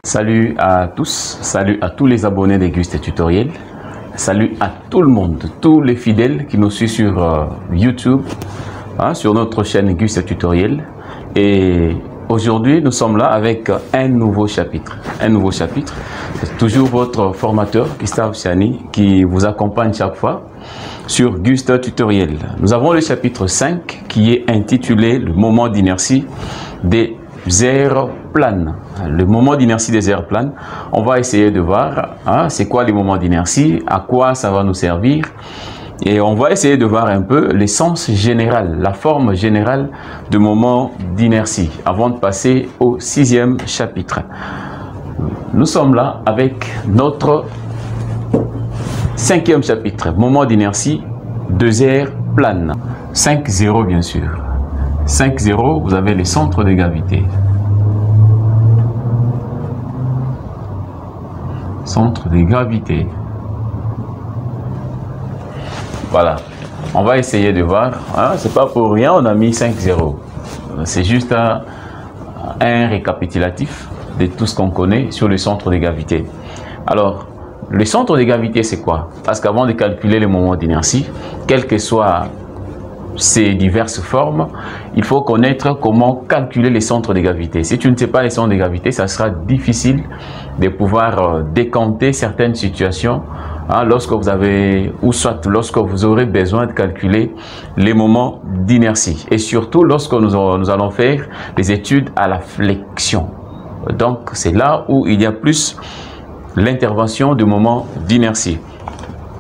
Salut à tous, salut à tous les abonnés des Guste Tutoriel, salut à tout le monde, tous les fidèles qui nous suivent sur YouTube, sur notre chaîne Guste Tutoriel. Et aujourd'hui, nous sommes là avec un nouveau chapitre. C'est toujours votre formateur, Gustave Siani, qui vous accompagne chaque fois sur Guste Tutoriel. Nous avons le chapitre 5 qui est intitulé « Le moment d'inertie des aires planes ». Le moment d'inertie des aires planes, on va essayer de voir c'est quoi les moments d'inertie, à quoi ça va nous servir. Et on va essayer de voir un peu l'essence générale, la forme générale de moment d'inertie, avant de passer au 6e chapitre. Nous sommes là avec notre 5e chapitre, moment d'inertie, 2 aires planes. 5-0 bien sûr. 5-0, vous avez les centres de gravité. Centre de gravité. Voilà. On va essayer de voir. C'est pas pour rien, on a mis 5-0. C'est juste un récapitulatif de tout ce qu'on connaît sur le centre de gravité. Alors, le centre de gravité, c'est quoi? Parce qu'avant de calculer le moment d'inertie, quelles que soient ces diverses formes, il faut connaître comment calculer les centres de gravité. Si tu ne sais pas les centres de gravité, ça sera difficile de pouvoir décompter certaines situations lorsque vous avez, ou soit lorsque vous aurez besoin de calculer les moments d'inertie. Et surtout lorsque nous allons faire des études à la flexion. Donc c'est là où il y a plus l'intervention du moment d'inertie.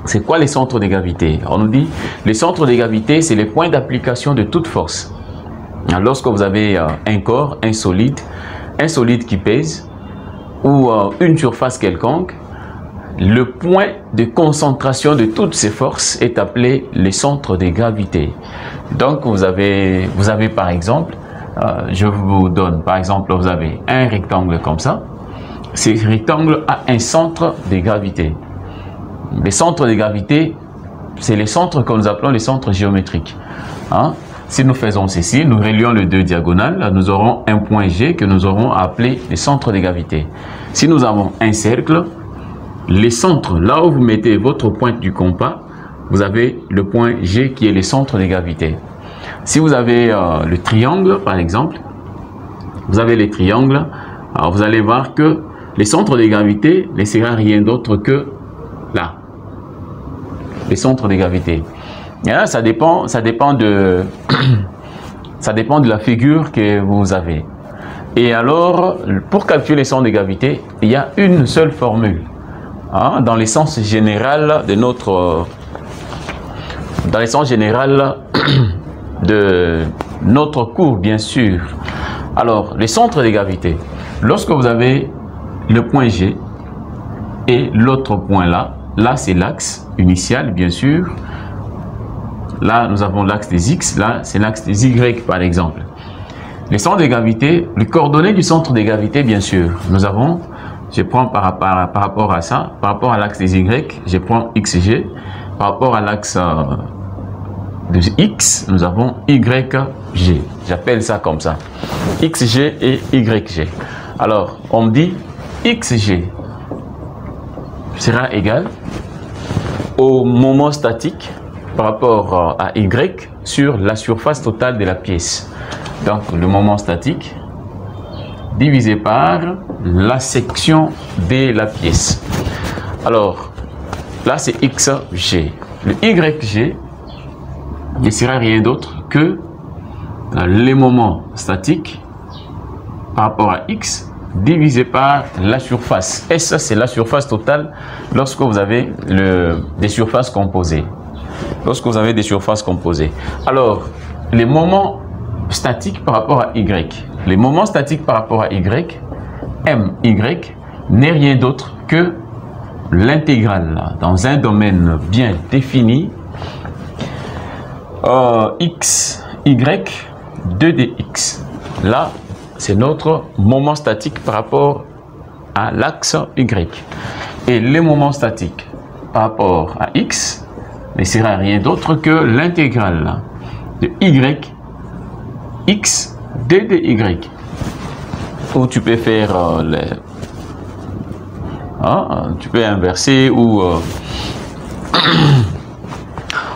C'est quoi les centres de gravité? On nous dit les centres de gravité, c'est les points d'application de toute force. Lorsque vous avez un corps, un solide qui pèse, ou une surface quelconque, le point de concentration de toutes ces forces est appelé les centres de gravité. Donc vous avez par exemple, je vous donne par exemple, vous avez un rectangle comme ça. Ce rectangle a un centre de gravité. Les centres de gravité, c'est les centres que nous appelons les centres géométriques. Si nous faisons ceci, nous relions les deux diagonales, nous aurons un point G que nous aurons appelé les centres de gravité. Si nous avons un cercle, les centres, là où vous mettez votre pointe du compas, vous avez le point G qui est le centre de gravité. Si vous avez le triangle, par exemple, vous avez les triangles, alors vous allez voir que les centres de gravité ne sera rien d'autre que là. Les centres de gravité. Et là, ça dépend de la figure que vous avez. Et alors, pour calculer les centres de gravité, il y a une seule formule. Dans l'essence générale de notre cours, bien sûr. Alors, les centres de gravité. Lorsque vous avez le point G et l'autre point là c'est l'axe initial, bien sûr. Là, nous avons l'axe des X, là, c'est l'axe des Y, par exemple. Les centres de gravité, les coordonnées du centre de gravité, bien sûr, nous avons, je prends par rapport à ça, par rapport à l'axe des Y, je prends XG, par rapport à l'axe de X, nous avons YG. J'appelle ça comme ça, XG et YG. Alors, on me dit XG sera égal au moment statique par rapport à Y sur la surface totale de la pièce. Donc, le moment statique divisé par la section de la pièce. Alors, là, c'est XG. Le YG ne sera rien d'autre que les moments statiques par rapport à x divisé par la surface. Et ça, c'est la surface totale lorsque vous avez des surfaces composées. Lorsque vous avez des surfaces composées. Alors, les moments statiques par rapport à y. Les moments statiques par rapport à y, my, n'est rien d'autre que l'intégrale dans un domaine bien défini x, y, 2dx. Là, c'est notre moment statique par rapport à l'axe y. Et les moments statiques par rapport à x ne sera rien d'autre que l'intégrale de y, x, 2dy. Ou tu peux faire tu peux inverser ou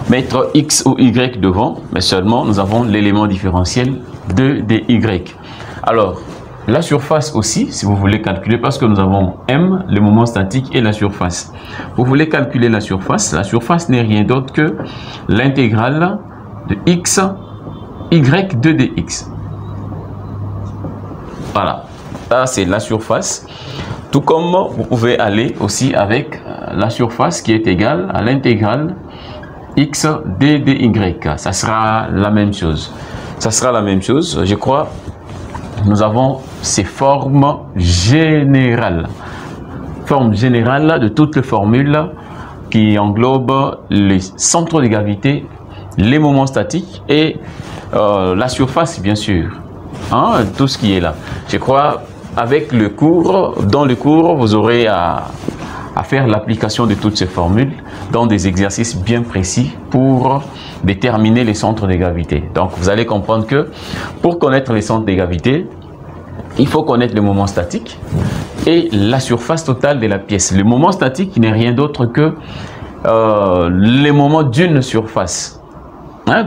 mettre x ou y devant, mais seulement nous avons l'élément différentiel de dy. Alors, la surface aussi, si vous voulez calculer, parce que nous avons m, le moment statique, et la surface. Vous voulez calculer la surface n'est rien d'autre que l'intégrale de x, y, 2dx. Voilà, ça c'est la surface. Tout comme vous pouvez aller aussi avec la surface qui est égale à l'intégrale x, dy. Ça sera la même chose. Ça sera la même chose, je crois. Nous avons ces formes générales. Forme générale de toutes les formules qui englobent les centres de gravité, les moments statiques et la surface, bien sûr. Tout ce qui est là. Je crois, avec le cours, dans le cours, vous aurez à faire l'application de toutes ces formules dans des exercices bien précis pour déterminer les centres de gravité. Donc, vous allez comprendre que pour connaître les centres de gravité, il faut connaître le moment statique et la surface totale de la pièce. Le moment statique n'est rien d'autre que les moments d'une surface.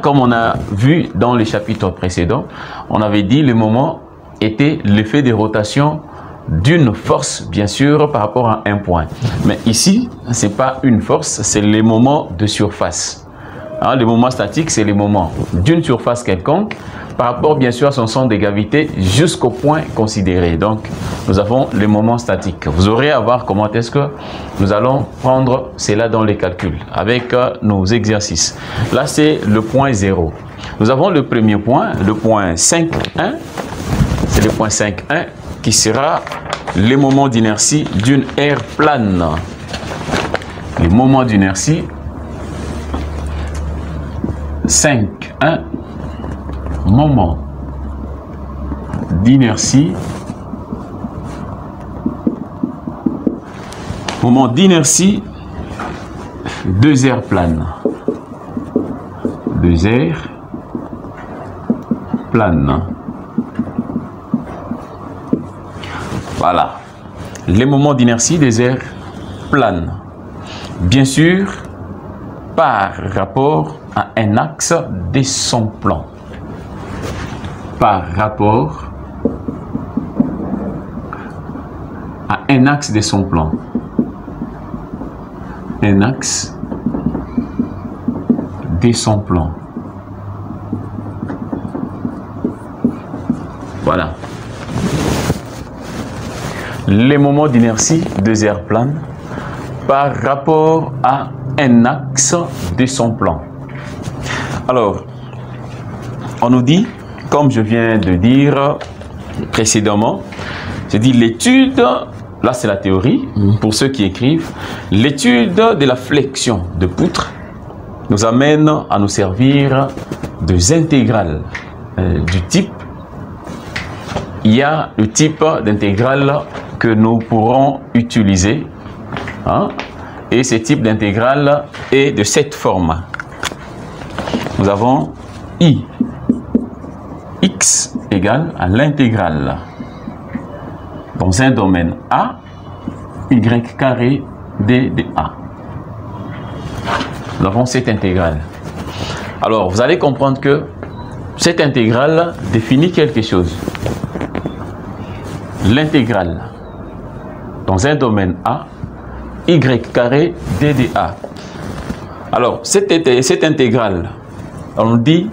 Comme on a vu dans les chapitres précédents, on avait dit le moment était l'effet de rotation d'une force, bien sûr, par rapport à un point. Mais ici, ce n'est pas une force, c'est les moments de surface. Le moment statique, c'est les moments d'une surface quelconque par rapport, bien sûr, à son centre de gravité jusqu'au point considéré. Donc, nous avons les moments statiques. Vous aurez à voir comment est-ce que nous allons prendre cela dans les calculs avec nos exercices. Là, c'est le point 0. Nous avons le premier point, le point 5.1. C'est le point 5.1 qui sera les moments d'inertie d'une aire plane. Les moments d'inertie 5.1, moment d'inertie, deux aires planes. Deux aires planes. Voilà, les moments d'inertie des aires planes. Bien sûr, par rapport à un axe de son plan. Par rapport à un axe de son plan. Un axe de son plan. Voilà. Les moments d'inertie des aires planes par rapport à un axe de son plan. Alors, on nous dit, comme je viens de dire précédemment, je dis l'étude, là c'est la théorie, pour ceux qui écrivent, l'étude de la flexion de poutre nous amène à nous servir de intégrales du type. Il y a le type d'intégrale que nous pourrons utiliser. Et ce type d'intégrale est de cette forme. Nous avons I, x égale à l'intégrale dans un domaine A, y carré d de A. Nous avons cette intégrale. Alors, vous allez comprendre que cette intégrale définit quelque chose. L'intégrale dans un domaine A, y carré d de A. Alors, cette intégrale, on dit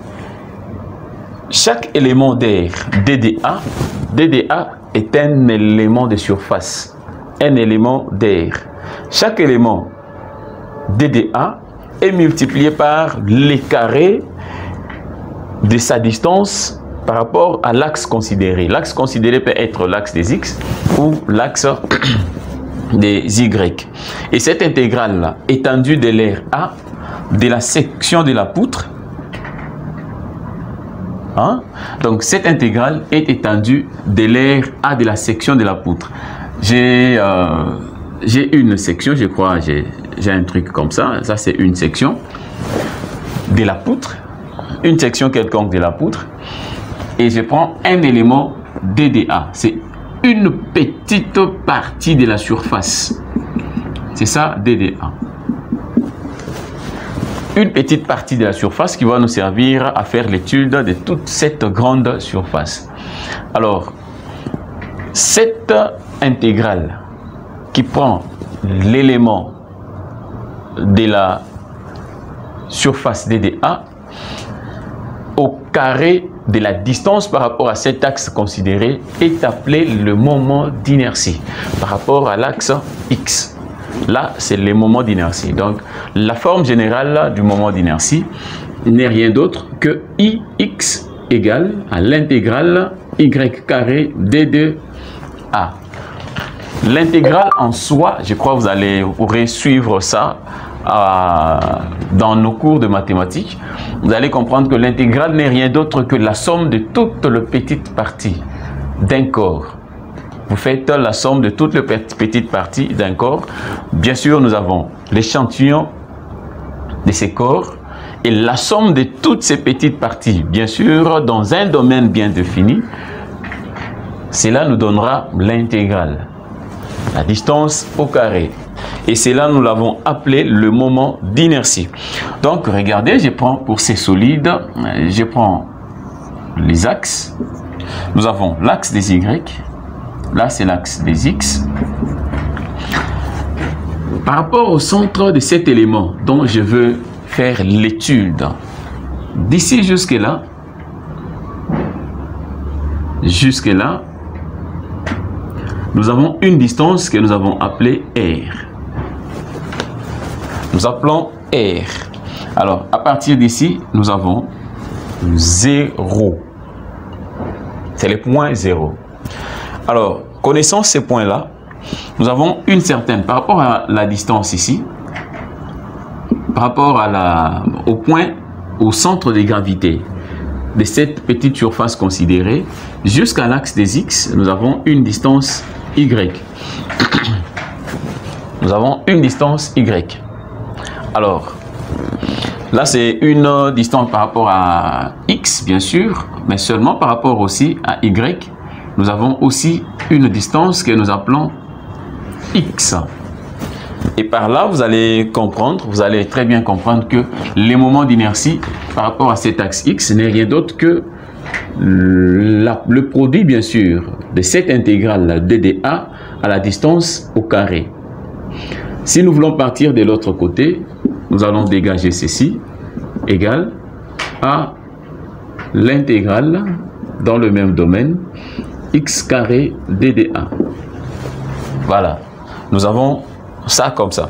chaque élément d'air DDA, DDA est un élément de surface, un élément d'air. Chaque élément DDA est multiplié par les carrés de sa distance par rapport à l'axe considéré. L'axe considéré peut être l'axe des X ou l'axe des Y. Et cette intégrale-là, étendue de l'air A, de la section de la poutre, hein? Donc cette intégrale est étendue de l'air A de la section de la poutre. J'ai une section, je crois, j'ai un truc comme ça. Ça, c'est une section de la poutre, une section quelconque de la poutre. Et je prends un élément DDA. C'est une petite partie de la surface. C'est ça, DDA. Une petite partie de la surface qui va nous servir à faire l'étude de toute cette grande surface. Alors, cette intégrale qui prend l'élément de la surface DDA au carré de la distance par rapport à cet axe considéré est appelé le moment d'inertie par rapport à l'axe X. Là, c'est le moment d'inertie. Donc, la forme générale du moment d'inertie n'est rien d'autre que Ix égale à l'intégrale Y carré D2A. L'intégrale en soi, je crois que vous pourrez suivre ça dans nos cours de mathématiques. Vous allez comprendre que l'intégrale n'est rien d'autre que la somme de toutes les petites parties d'un corps. Vous faites la somme de toutes les petites parties d'un corps. Bien sûr, nous avons l'échantillon de ces corps et la somme de toutes ces petites parties, bien sûr, dans un domaine bien défini. Cela nous donnera l'intégrale, la distance au carré. Et cela, nous l'avons appelé le moment d'inertie. Donc, regardez, je prends pour ces solides, je prends les axes. Nous avons l'axe des Y. Là, c'est l'axe des X. Par rapport au centre de cet élément dont je veux faire l'étude, d'ici jusque-là, nous avons une distance que nous avons appelée R. Nous appelons R. Alors, à partir d'ici, nous avons 0. C'est le point 0. Alors, connaissant ces points-là, nous avons une certaine, par rapport à la distance ici, par rapport à au centre de gravité de cette petite surface considérée, jusqu'à l'axe des X, nous avons une distance Y. Nous avons une distance Y. Alors, là, c'est une distance par rapport à X, bien sûr, mais seulement par rapport aussi à Y. Nous avons aussi une distance que nous appelons X. Et par là, vous allez comprendre, vous allez très bien comprendre que les moments d'inertie par rapport à cet axe X n'est rien d'autre que le produit, bien sûr, de cette intégrale DDA à la distance au carré. Si nous voulons partir de l'autre côté, nous allons dégager ceci égale à l'intégrale dans le même domaine X carré DDA. Voilà, nous avons ça comme ça.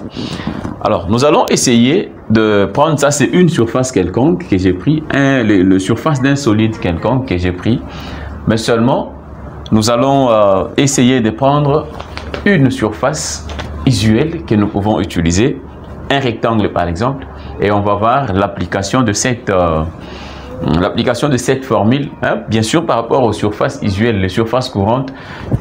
Alors, nous allons essayer de prendre ça, c'est une surface quelconque que j'ai pris, le surface d'un solide quelconque que j'ai pris, mais seulement, nous allons essayer de prendre une surface usuelle que nous pouvons utiliser, un rectangle par exemple, et on va voir l'application de cette formule, hein, bien sûr par rapport aux surfaces usuelles, les surfaces courantes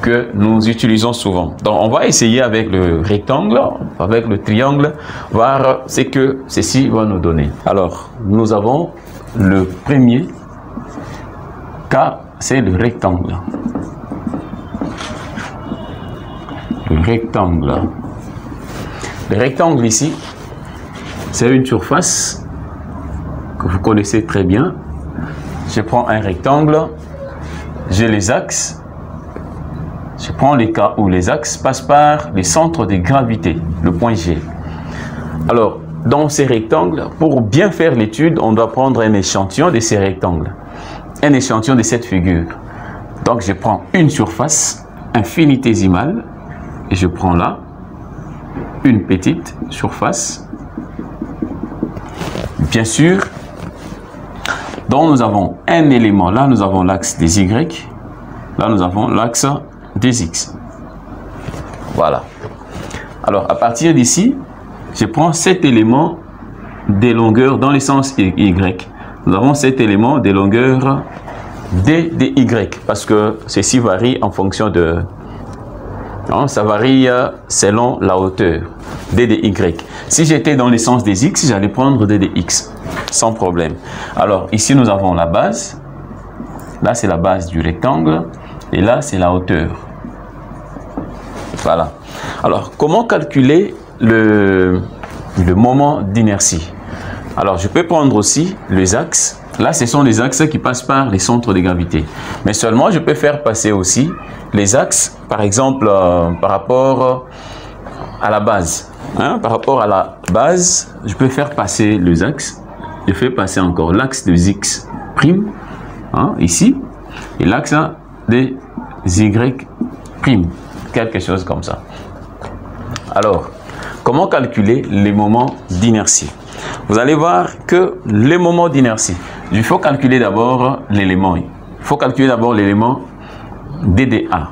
que nous utilisons souvent. Donc on va essayer avec le rectangle, avec le triangle, voir ce que ceci va nous donner. Alors nous avons le premier cas, c'est le rectangle. Le rectangle. Le rectangle ici, c'est une surface que vous connaissez très bien. Je prends un rectangle, j'ai les axes, je prends les cas où les axes passent par les centres de gravité, le point G. Alors, dans ces rectangles, pour bien faire l'étude, on doit prendre un échantillon de ces rectangles. un échantillon de cette figure. Donc je prends une surface infinitésimale et je prends là une petite surface. Bien sûr, donc nous avons un élément. Là, nous avons l'axe des Y. Là, nous avons l'axe des X. Voilà. Alors, à partir d'ici, je prends cet élément des longueurs dans le sens Y. Nous avons cet élément des longueurs D de Y. Parce que ceci varie en fonction de... Non, ça varie selon la hauteur. D de Y. Si j'étais dans le sens des X, j'allais prendre D de X. Sans problème. Alors, ici, nous avons la base. Là, c'est la base du rectangle. Et là, c'est la hauteur. Voilà. Alors, comment calculer le moment d'inertie? Alors, je peux prendre aussi les axes. Là, ce sont les axes qui passent par les centres de gravité. Mais seulement, je peux faire passer aussi les axes, par exemple, par rapport à la base. Hein? Par rapport à la base, je peux faire passer les axes. Je fais passer encore l'axe de X', hein, ici, et l'axe de Y', quelque chose comme ça. Alors, comment calculer les moments d'inertie? Vous allez voir que les moments d'inertie, il faut calculer d'abord l'élément. Il faut calculer d'abord l'élément DDA.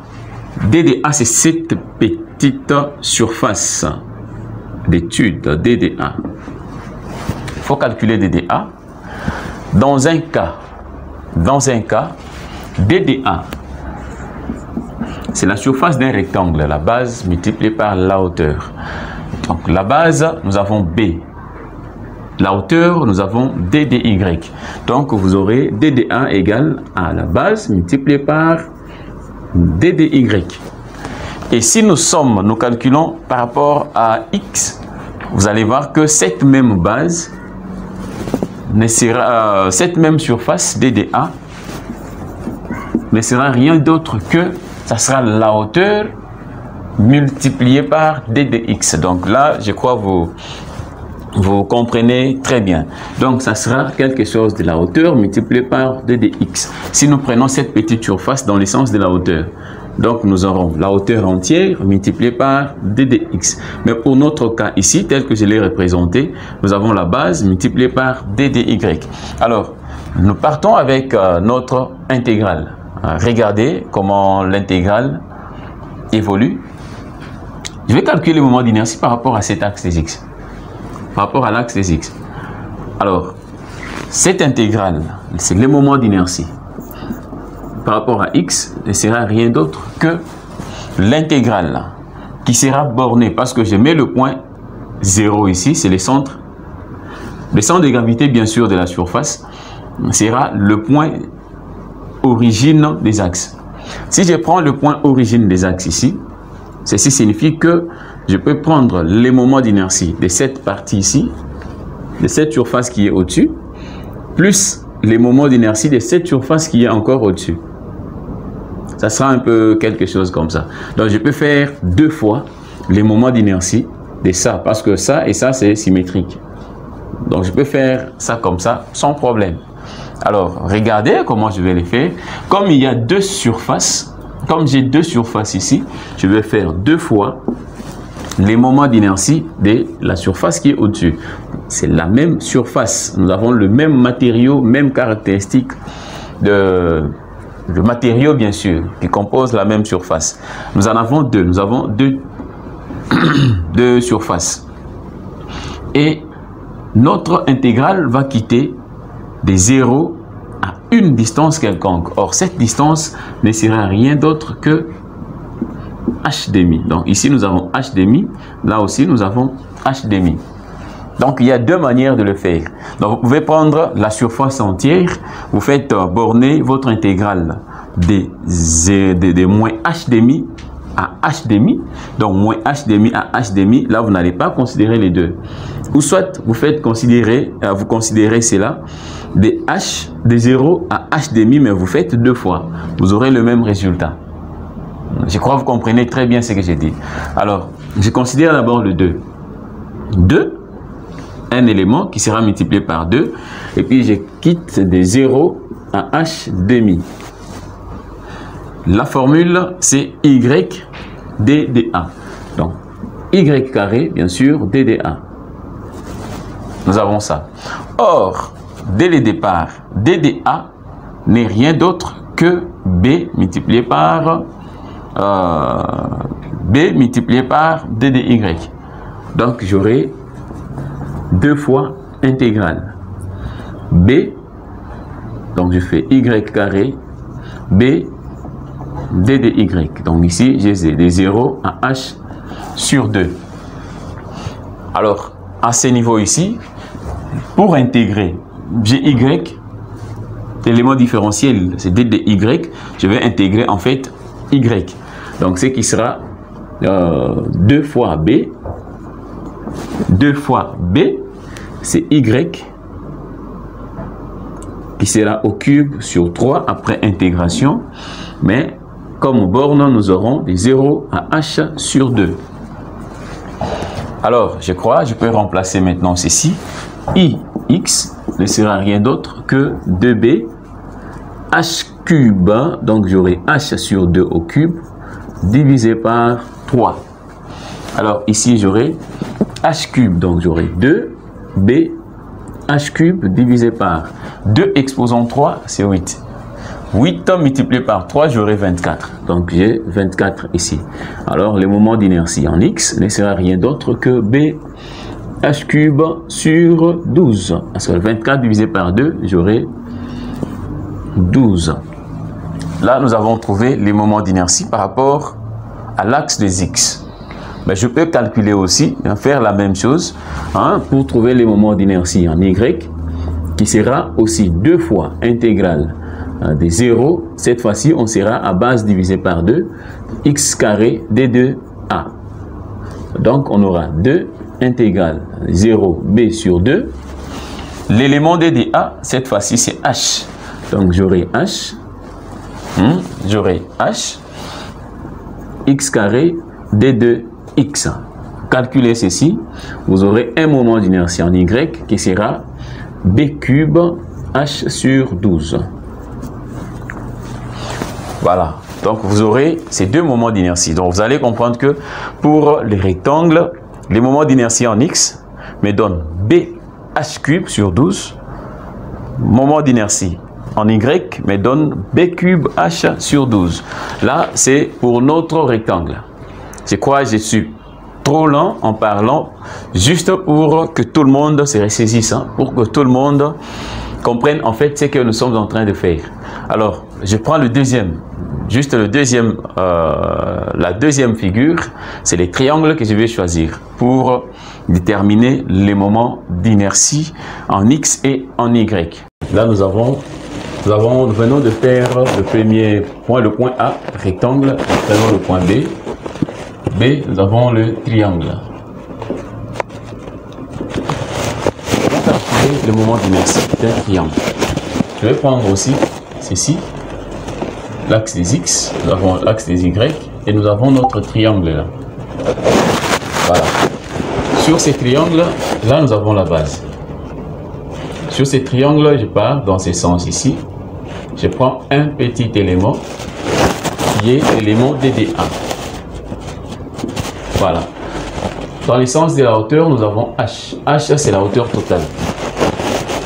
DDA, c'est cette petite surface d'étude, DDA. Il faut calculer DDA. Dans un cas, DDA, c'est la surface d'un rectangle, la base multipliée par la hauteur. Donc la base, nous avons B. La hauteur, nous avons DDY. Donc vous aurez DDA égale à la base multipliée par DDY. Et si nous calculons par rapport à X, vous allez voir que cette même base, cette même surface DDA ne sera rien d'autre que ça sera la hauteur multipliée par DDX. Donc là, je crois vous comprenez très bien. Donc ça sera quelque chose de la hauteur multipliée par DDX. Si nous prenons cette petite surface dans le sens de la hauteur, donc nous aurons la hauteur entière multipliée par DDX. Mais pour notre cas ici, tel que je l'ai représenté, nous avons la base multipliée par DDY. Alors, nous partons avec notre intégrale. Regardez comment l'intégrale évolue. Je vais calculer le moment d'inertie par rapport à cet axe des X. Par rapport à l'axe des X. Alors, cette intégrale, c'est le moment d'inertie. Par rapport à X, ne sera rien d'autre que l'intégrale qui sera bornée parce que je mets le point 0 ici, c'est le centre. Le centre de gravité, bien sûr, de la surface sera le point origine des axes. Si je prends le point origine des axes ici, ceci signifie que je peux prendre les moments d'inertie de cette partie ici, de cette surface qui est au-dessus, plus les moments d'inertie de cette surface qui est encore au-dessus. Ça sera un peu quelque chose comme ça. Donc je peux faire deux fois les moments d'inertie de ça, parce que ça et ça c'est symétrique. Donc je peux faire ça comme ça sans problème. Alors regardez comment je vais les faire. Comme il y a deux surfaces, comme j'ai deux surfaces ici, je vais faire deux fois les moments d'inertie de la surface qui est au-dessus. C'est la même surface. Nous avons le même matériau, même caractéristique de matériau, bien sûr, qui compose la même surface. Nous en avons deux. Nous avons deux surfaces. Et notre intégrale va quitter de 0 à une distance quelconque. Or, cette distance ne sera rien d'autre que h demi. Donc ici, nous avons h demi. Là aussi, nous avons h demi. Donc, il y a deux manières de le faire. Donc, vous pouvez prendre la surface entière. Vous faites borner votre intégrale de moins h demi à h demi. Donc, moins h demi à h demi. Là, vous n'allez pas considérer les deux. Ou soit, vous considérez cela de h de 0 à h demi, mais vous faites deux fois. Vous aurez le même résultat. Je crois que vous comprenez très bien ce que j'ai dit. Alors, je considère d'abord le 2. 2, un élément qui sera multiplié par 2. Et puis, je quitte de 0 à h demi. La formule, c'est y dda. Donc, y carré, bien sûr, dda. Nous avons ça. Or, dès le départ, dda n'est rien d'autre que b multiplié par ddy. Donc, j'aurai 2 fois intégrale. B, donc je fais y carré, b ddy. Donc ici, j'ai des 0 à h sur 2. Alors, à ce niveau ici, pour intégrer gy, l'élément différentiel, c'est ddy, je vais intégrer en fait y. Donc, ce qui sera 2 fois b, c'est y qui sera au cube sur 3 après intégration, mais comme borne, nous aurons des 0 à h sur 2. Alors, je crois, je peux remplacer maintenant ceci. Ix ne sera rien d'autre que 2b h cube, donc j'aurai h sur 2 au cube, divisé par 3. Alors, ici, j'aurai h cube, donc j'aurai 2b h cube divisé par 2 exposant 3, c'est 8. 8 multiplié par 3, j'aurai 24. Donc, j'ai 24 ici. Alors, le moment d'inertie en x ne sera rien d'autre que b h cube sur 12. Parce que 24 divisé par 2, j'aurai 12. Là, nous avons trouvé les moments d'inertie par rapport à l'axe des x. Mais je peux calculer aussi, faire la même chose pour trouver les moments d'inertie en y, qui sera aussi 2 fois intégrale des 0. Cette fois-ci, on sera à base divisée par 2, x carré d2a. Donc, on aura 2 intégrale 0b sur 2. L'élément dda, cette fois-ci, c'est h. Donc, j'aurai h, x carré d2x. Calculez ceci, vous aurez un moment d'inertie en y qui sera b cube h sur 12. Voilà, donc vous aurez ces 2 moments d'inertie. Donc vous allez comprendre que pour les rectangles, les moments d'inertie en x me donnent b h cube sur 12. Moment d'inertie en y me donne b cube h sur 12. Là, c'est pour notre rectangle. Je crois que je suis trop lent en parlant, juste pour que tout le monde se ressaisisse, pour que tout le monde comprenne en fait ce que nous sommes en train de faire. Alors, je prends le deuxième, juste le deuxième, la deuxième figure, c'est les triangles que je vais choisir pour déterminer les moments d'inertie en x et en y. Là, nous venons de faire le premier point, le point A, rectangle, nous avons le point B. B, nous avons le triangle. On va calculer le moment d'inertie d'un triangle. Je vais prendre aussi ceci, l'axe des x, nous avons l'axe des y, et nous avons notre triangle là. Voilà. Sur ces triangles, là nous avons la base. Sur ces triangles, je pars dans ce sens ici. Je prends un petit élément qui est l'élément dda. Voilà. Dans le sens de la hauteur, nous avons h. h, c'est la hauteur totale.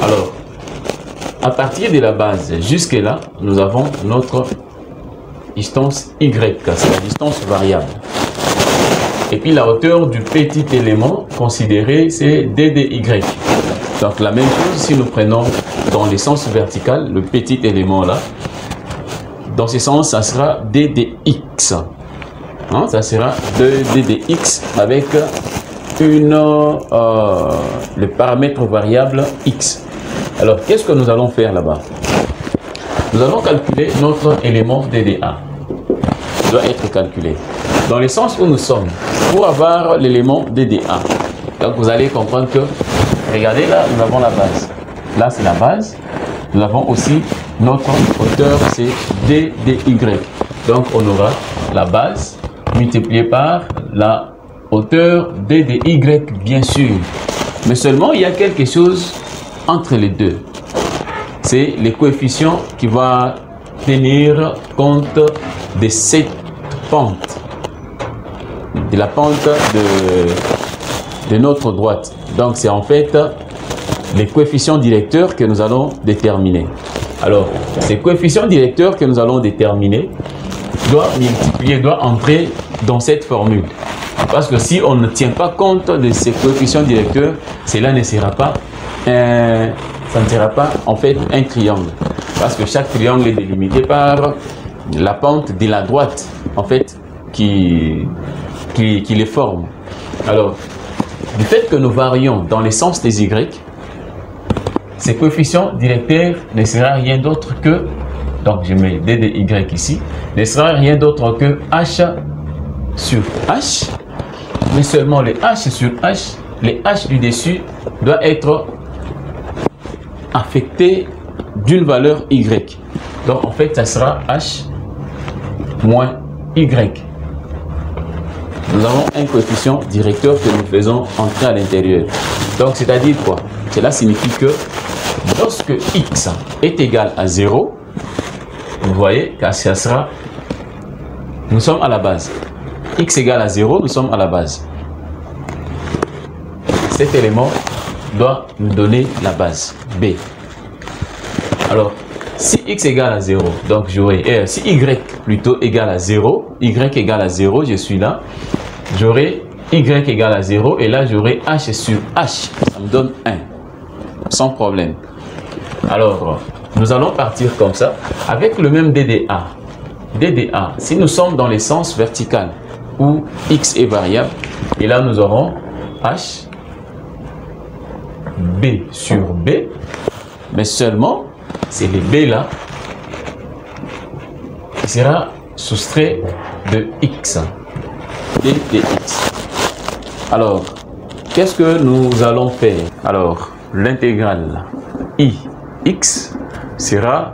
Alors, à partir de la base jusque là, nous avons notre distance y, c'est la distance variable. Et puis la hauteur du petit élément considéré, c'est ddy. Donc la même chose si nous prenons dans le sens vertical, le petit élément là, dans ce sens, ça sera ddx. Ça sera 2ddx avec le paramètre variable x. Alors, qu'est-ce que nous allons faire là-bas? Nous allons calculer notre élément dda. Il doit être calculé. Dans le sens où nous sommes, pour avoir l'élément dda. Donc, vous allez comprendre que, regardez là, nous avons la base. Là, c'est la base. Nous avons aussi notre hauteur, c'est ddy. Donc, on aura la base multiplié par la hauteur ddy, bien sûr. Mais seulement, il y a quelque chose entre les deux. c'est les coefficients qui vont tenir compte de cette pente, de la pente de notre droite. Donc c'est en fait les coefficients directeurs que nous allons déterminer. Alors, ces coefficients directeurs que nous allons déterminer doivent entrer dans cette formule. Parce que si on ne tient pas compte de ces coefficients directeurs, cela ne sera pas ça ne sera pas en fait un triangle. Parce que chaque triangle est délimité par la pente de la droite en fait qui les forme. Alors, du fait que nous varions dans les sens des y, ces coefficients directeurs ne sera rien d'autre que, donc je mets d de y ici, ne sera rien d'autre que h sur h, mais seulement les h sur h, les h du dessus doivent être affectés d'une valeur y. Donc en fait, ça sera h moins y. Nous avons un coefficient directeur que nous faisons entrer à l'intérieur. Donc c'est-à-dire quoi? Cela signifie que lorsque x est égal à 0, vous voyez que ça sera, nous sommes à la base. X égale à 0, nous sommes à la base. Cet élément doit nous donner la base, B. Alors, si x égale à 0, donc j'aurai, si y plutôt égale à 0, y égale à 0, je suis là, j'aurai y égale à 0, et là j'aurai h sur h, ça me donne 1, sans problème. Alors, nous allons partir comme ça, avec le même DDA. DDA, si nous sommes dans les sens vertical, où x est variable, et là nous aurons h, b sur b, mais seulement, c'est les b là, qui sera soustrait de x, d de x. Alors, qu'est-ce que nous allons faire? Alors, l'intégrale i x sera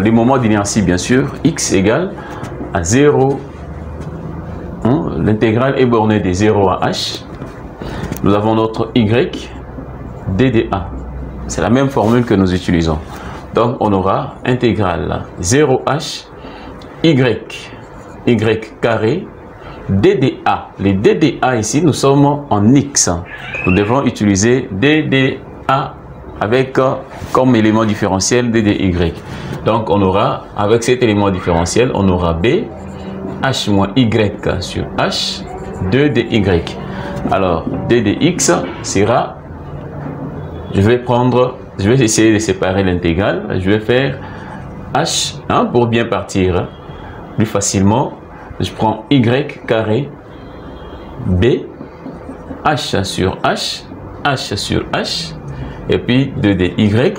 les moments d'inertie, bien sûr, x égale à 0. L'intégrale est bornée de 0 à h. Nous avons notre y, d de a. C'est la même formule que nous utilisons. Donc, on aura intégrale 0h, y carré, d de a. Les d de a ici, nous sommes en x. Nous devons utiliser d de a avec comme élément différentiel d de y. Donc, on aura, avec cet élément différentiel, on aura b, h moins y sur h, 2 de y. Alors, d de x sera, je vais essayer de séparer l'intégrale. Je vais faire h, pour bien partir plus facilement. Je prends y carré, b, h sur h, h sur h, et puis 2 de y,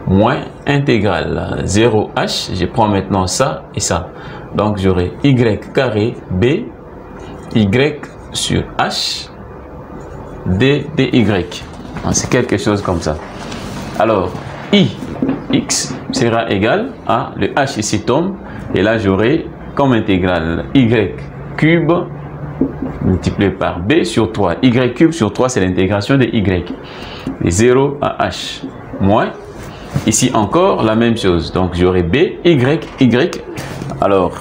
moins intégrale 0h, je prends maintenant ça et ça. Donc j'aurai y carré b, y sur h, d de y. C'est quelque chose comme ça. Alors, i, x sera égal à, le h ici tombe, et là j'aurai comme intégrale y cube multiplié par b sur 3. Y cube sur 3, c'est l'intégration de y. De 0 à h, moins. Ici encore la même chose. Donc j'aurai b, y. Alors,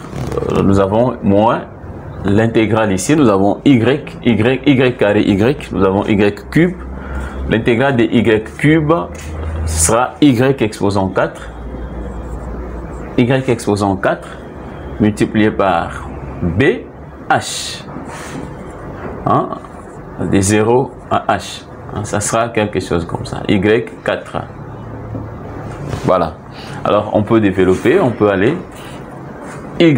nous avons moins l'intégrale ici. Nous avons y carré y. Nous avons y cube. L'intégrale de y cube sera y exposant 4. Y exposant 4 multiplié par b, h. De 0 à h. Ça sera quelque chose comme ça. Y4. Voilà. Alors, on peut développer, on peut aller y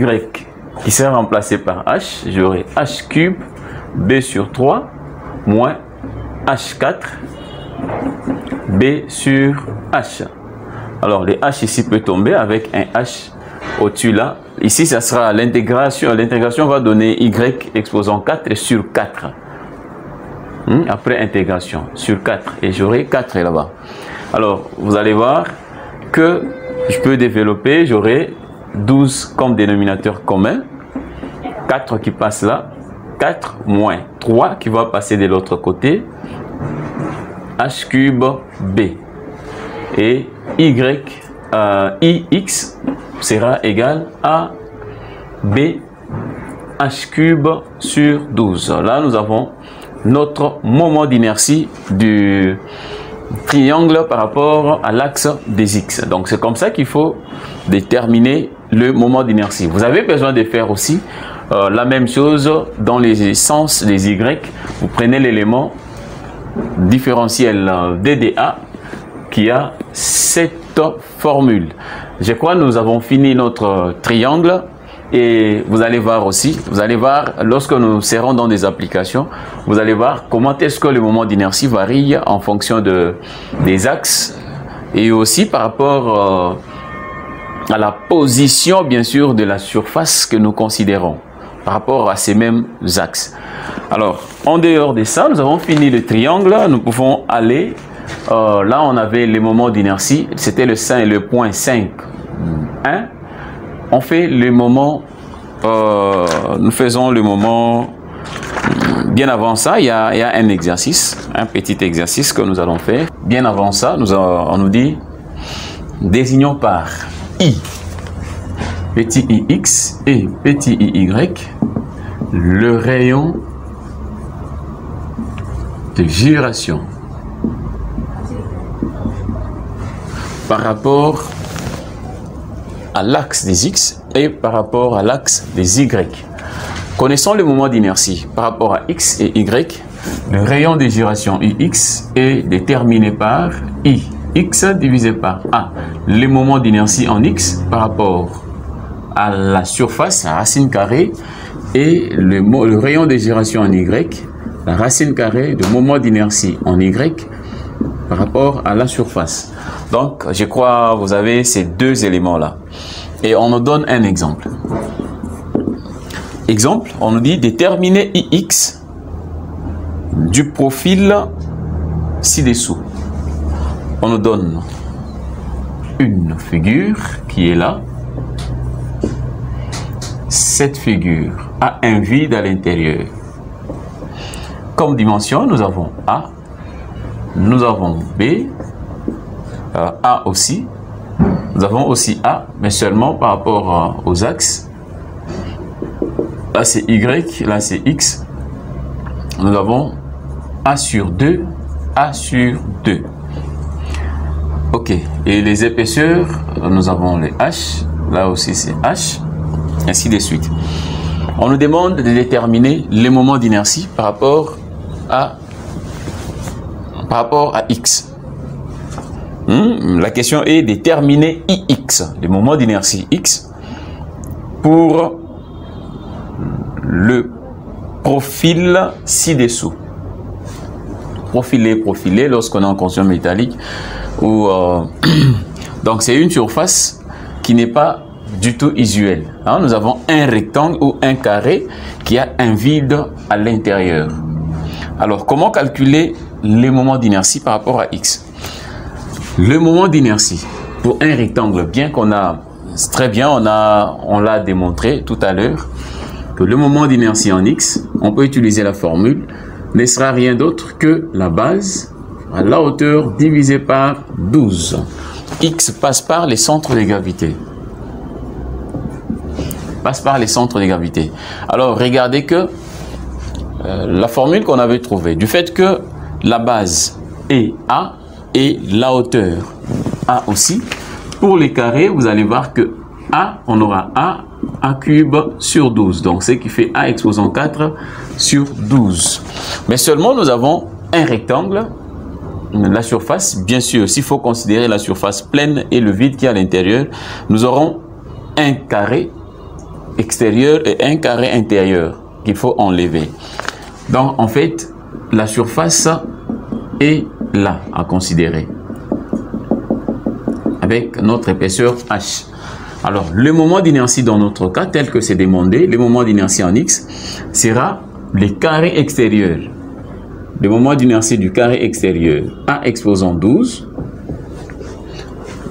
qui sera remplacé par h. J'aurai h cube b sur 3 moins h4 b sur h. Alors, le h ici peut tomber avec un h au-dessus là. Ici, ça sera l'intégration. L'intégration va donner y exposant 4 sur 4. Après intégration sur 4. Et j'aurai 4 là-bas. Alors, vous allez voir que je peux développer. J'aurai 12 comme dénominateur commun. 4 qui passe là. 4 moins 3 qui va passer de l'autre côté. H cube B. Et Ix sera égal à B H cube sur 12. Là, nous avons notre moment d'inertie du triangle par rapport à l'axe des X. Donc, c'est comme ça qu'il faut déterminer le moment d'inertie. Vous avez besoin de faire aussi la même chose dans les sens des Y. Vous prenez l'élément différentiel DDA qui a cette formule. Je crois que nous avons fini notre triangle. Et vous allez voir aussi, lorsque nous serons dans des applications, vous allez voir comment est-ce que le moment d'inertie varie en fonction des axes et aussi par rapport à la position, bien sûr, de la surface que nous considérons par rapport à ces mêmes axes. Alors, en dehors de ça, nous avons fini le triangle, nous pouvons aller, là on avait les moments d'inertie, c'était le point 5, 1. On fait le moment, nous faisons le moment, bien avant ça, il y a un exercice, un petit exercice que nous allons faire. Bien avant ça, on nous dit, désignons par I, petit ix et petit iy, le rayon de gyration par rapport à l'axe des X et par rapport à l'axe des Y. Connaissons le moment d'inertie par rapport à X et Y. Le rayon de gyration Ix est déterminé par Ix divisé par A. Le moment d'inertie en X par rapport à la surface, la racine carrée, et le rayon de gyration en Y, la racine carrée du moment d'inertie en Y par rapport à la surface. Donc, je crois que vous avez ces deux éléments-là. Et on nous donne un exemple. Exemple, on nous dit déterminer Ix du profil ci-dessous. On nous donne une figure qui est là. Cette figure a un vide à l'intérieur. Comme dimension, nous avons A, nous avons B, A aussi. Nous avons aussi A, mais seulement par rapport aux axes. Là c'est Y, là c'est X. Nous avons A sur 2, A sur 2. Ok, et les épaisseurs, nous avons les H, là aussi c'est H, ainsi de suite. On nous demande de déterminer les moments d'inertie par rapport à X. La question est déterminer Ix, le moment d'inertie X, pour le profil ci-dessous. Profilé lorsqu'on est en construction métallique. Donc c'est une surface qui n'est pas du tout usuelle. Nous avons un rectangle ou un carré qui a un vide à l'intérieur. Alors comment calculer les moments d'inertie par rapport à X? Le moment d'inertie pour un rectangle, bien qu'on a très bien, on l'a démontré tout à l'heure, que le moment d'inertie en X, on peut utiliser la formule, ne sera rien d'autre que la base à la hauteur divisée par 12. X passe par les centres de gravité. Passe par les centres de gravité. Alors regardez que la formule qu'on avait trouvée, du fait que la base est A, et la hauteur A aussi. Pour les carrés, vous allez voir que A, on aura A cube sur 12. Donc, ce qui fait A exposant 4 sur 12. Mais seulement, nous avons un rectangle. La surface, bien sûr, s'il faut considérer la surface pleine et le vide qui est à l'intérieur, nous aurons un carré extérieur et un carré intérieur qu'il faut enlever. Donc, en fait, la surface est là à considérer avec notre épaisseur H. Alors le moment d'inertie dans notre cas tel que c'est demandé, le moment d'inertie en X sera les carrés extérieurs. Le moment d'inertie du carré extérieur A exposant 12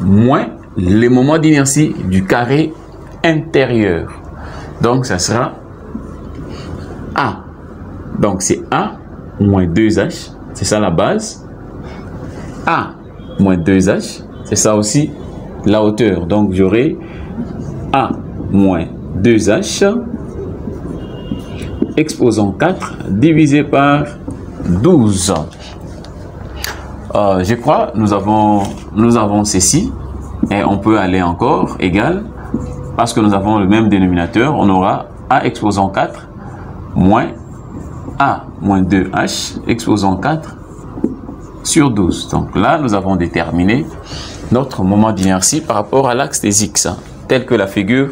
moins le moment d'inertie du carré intérieur. Donc ça sera A. Donc c'est A moins 2H, c'est ça la base. A moins 2H, c'est ça aussi la hauteur. Donc j'aurai A moins 2H exposant 4 divisé par 12. Je crois nous avons ceci et on peut aller encore égal parce que nous avons le même dénominateur. On aura A exposant 4 moins A moins 2H exposant 4 sur 12. Donc là, nous avons déterminé notre moment d'inertie par rapport à l'axe des X, tel que la figure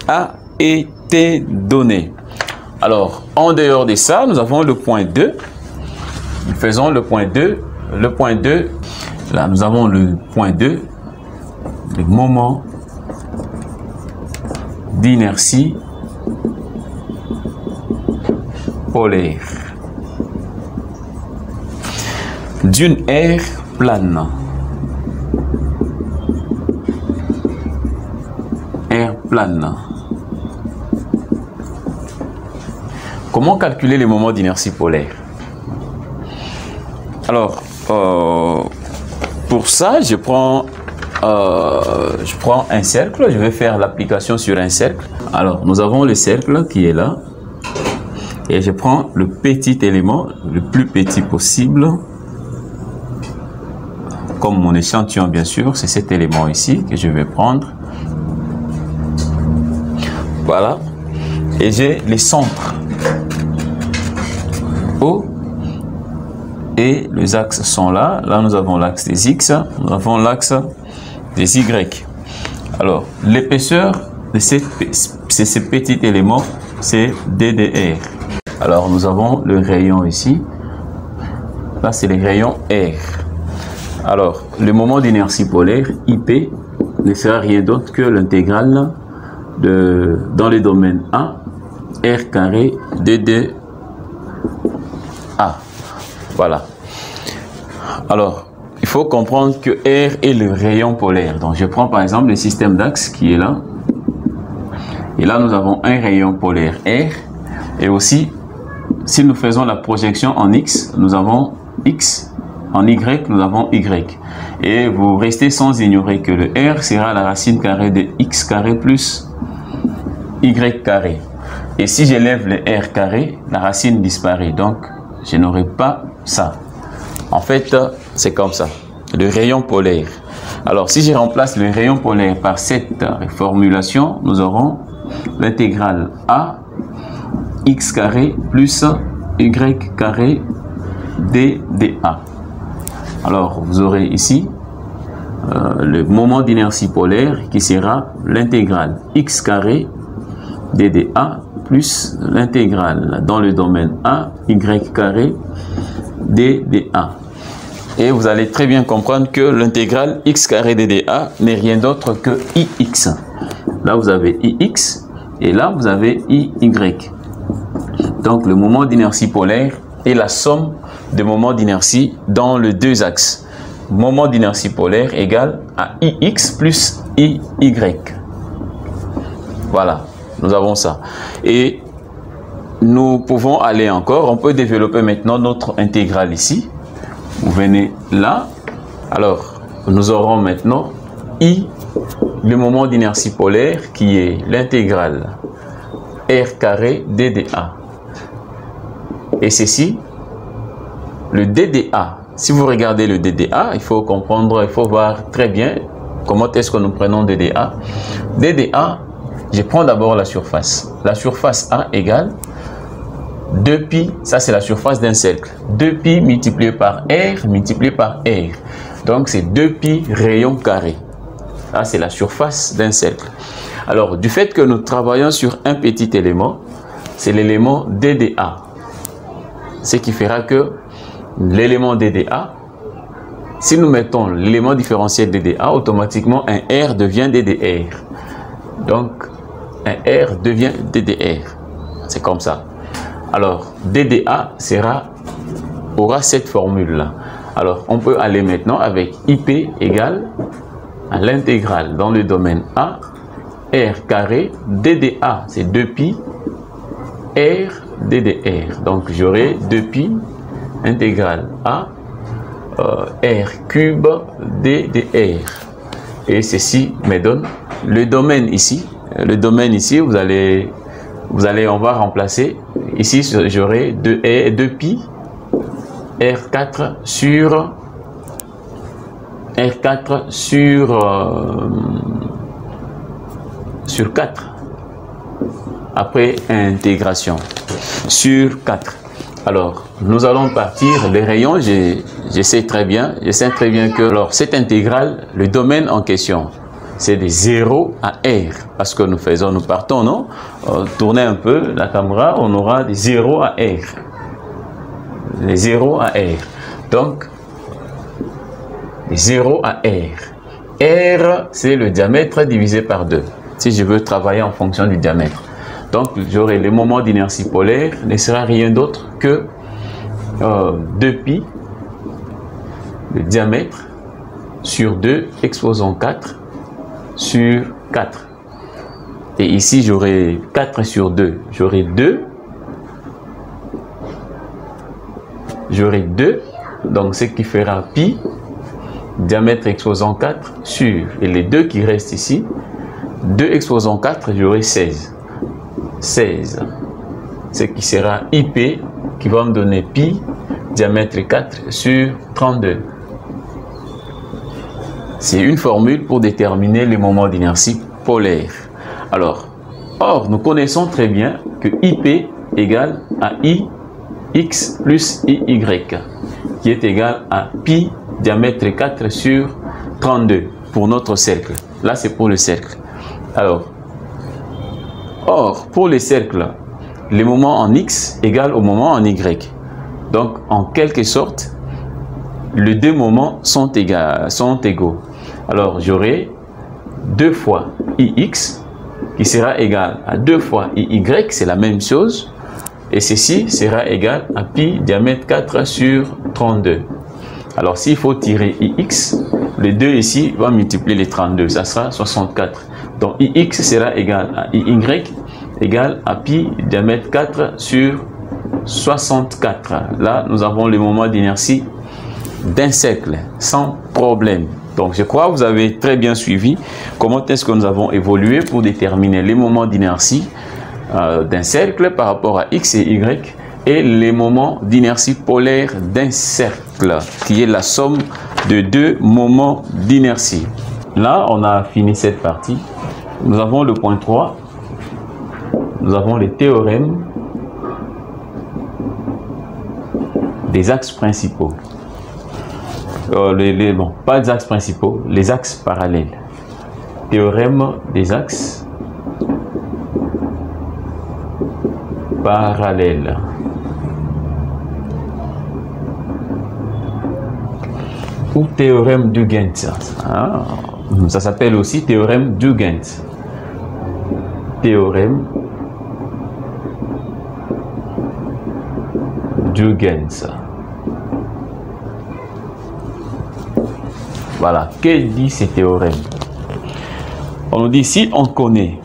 a été donnée. Alors, en dehors de ça, nous avons le point 2. Nous faisons le point 2. Le point 2, là, nous avons le point 2, le moment d'inertie polaire d'une aire plane. Aire plane. Comment calculer les moments d'inertie polaire? Alors, pour ça, je prends un cercle. Je vais faire l'application sur un cercle. Alors, nous avons le cercle qui est là. Et je prends le petit élément, le plus petit possible. Comme mon échantillon, bien sûr, c'est cet élément ici que je vais prendre. Voilà. Et j'ai les centres O et les axes sont là. Là, nous avons l'axe des X, nous avons l'axe des Y. Alors, l'épaisseur de ce petit élément, c'est DDR. Alors, nous avons le rayon ici. Là, c'est le rayon R. Alors, le moment d'inertie polaire, IP, ne sera rien d'autre que l'intégrale dans le domaine A, R carré DD A. Voilà. Alors, il faut comprendre que R est le rayon polaire. Donc, je prends par exemple le système d'axe qui est là. Et là, nous avons un rayon polaire R. Et aussi, si nous faisons la projection en X, nous avons X. En Y, nous avons Y. Et vous restez sans ignorer que le R sera la racine carrée de X carré plus Y carré. Et si j'élève le R carré, la racine disparaît. Donc, je n'aurai pas ça. En fait, c'est comme ça. Le rayon polaire. Alors, si je remplace le rayon polaire par cette formulation, nous aurons l'intégrale A X carré plus Y carré DDA. Alors, vous aurez ici le moment d'inertie polaire qui sera l'intégrale X carré DDA plus l'intégrale dans le domaine A, Y carré DDA. Et vous allez très bien comprendre que l'intégrale X carré DDA n'est rien d'autre que IX. Là, vous avez IX et là, vous avez IY. Donc, le moment d'inertie polaire est la somme de moments d'inertie dans les deux axes. Moment d'inertie polaire égale à IX plus IY. Voilà, nous avons ça. Et nous pouvons aller encore, on peut développer maintenant notre intégrale ici. Vous venez là. Alors, nous aurons maintenant I, le moment d'inertie polaire qui est l'intégrale R carré DDA. Et ceci, le DDA, si vous regardez le DDA, il faut comprendre, il faut voir très bien comment est-ce que nous prenons DDA. DDA, je prends d'abord la surface. La surface A égale 2pi, ça c'est la surface d'un cercle. 2pi multiplié par R multiplié par R. Donc c'est 2pi rayon carré. Ça c'est la surface d'un cercle. Alors du fait que nous travaillons sur un petit élément, c'est l'élément DDA. Ce qui fera que l'élément DDA, si nous mettons l'élément différentiel DDA, automatiquement un R devient DDR. Donc, un R devient DDR. C'est comme ça. Alors, DDA aura cette formule-là. Alors, on peut aller maintenant avec IP égale à l'intégrale dans le domaine A, R carré, DDA, c'est 2pi, R DDR. Donc, j'aurai 2pi intégrale A, R cube D de R. Et ceci me donne le domaine ici. Le domaine ici, on va remplacer. Ici, j'aurai 2pi R4 sur 4. Après intégration sur 4. Alors, nous allons partir les rayons. Je sais très bien que alors cette intégrale, le domaine en question, c'est de 0 à R. Parce que nous partons, non? Tournez un peu la caméra, on aura de 0 à R. Les 0 à R. Donc, de 0 à R. R, c'est le diamètre divisé par 2. Si je veux travailler en fonction du diamètre. Donc, j'aurai le moment d'inertie polaire ne sera rien d'autre que 2pi, le diamètre, sur 2 exposant 4 sur 4. Et ici, j'aurai 4 sur 2. J'aurai 2. J'aurai 2. Donc, ce qui fera pi, diamètre exposant 4 sur, et les 2 qui restent ici, 2 exposant 4, j'aurai 16. 16. Ce qui sera IP, qui va me donner pi, diamètre 4 sur 32. C'est une formule pour déterminer les moments d'inertie polaire. Alors, or, nous connaissons très bien que IP égale à IX plus IY, qui est égal à pi diamètre 4 sur 32 pour notre cercle. Là, c'est pour le cercle. Alors, or, pour les cercles, les moments en X égale au moment en Y. Donc, en quelque sorte, les deux moments sont égaux. Alors, j'aurai 2 fois IX qui sera égal à 2 fois IY, c'est la même chose. Et ceci sera égal à pi diamètre 4 sur 32. Alors, s'il faut tirer IX, les 2 ici vont multiplier les 32, ça sera 64. Donc, IX sera égal à IY égal à pi diamètre 4 sur 64. Là, nous avons le moment d'inertie d'un cercle, sans problème. Donc, je crois que vous avez très bien suivi comment est-ce que nous avons évolué pour déterminer les moments d'inertie d'un cercle par rapport à X et Y et les moments d'inertie polaire d'un cercle, qui est la somme de deux moments d'inertie. Là, on a fini cette partie. Nous avons le point 3. Nous avons les théorèmes des axes principaux. Bon, pas des axes principaux, les axes parallèles. Théorème des axes parallèles. Ou théorème d'Huygens. Ah, ça s'appelle aussi théorème d'Huygens. Théorème d'Huygens. Voilà, que dit ce théorème? On nous dit, si on connaît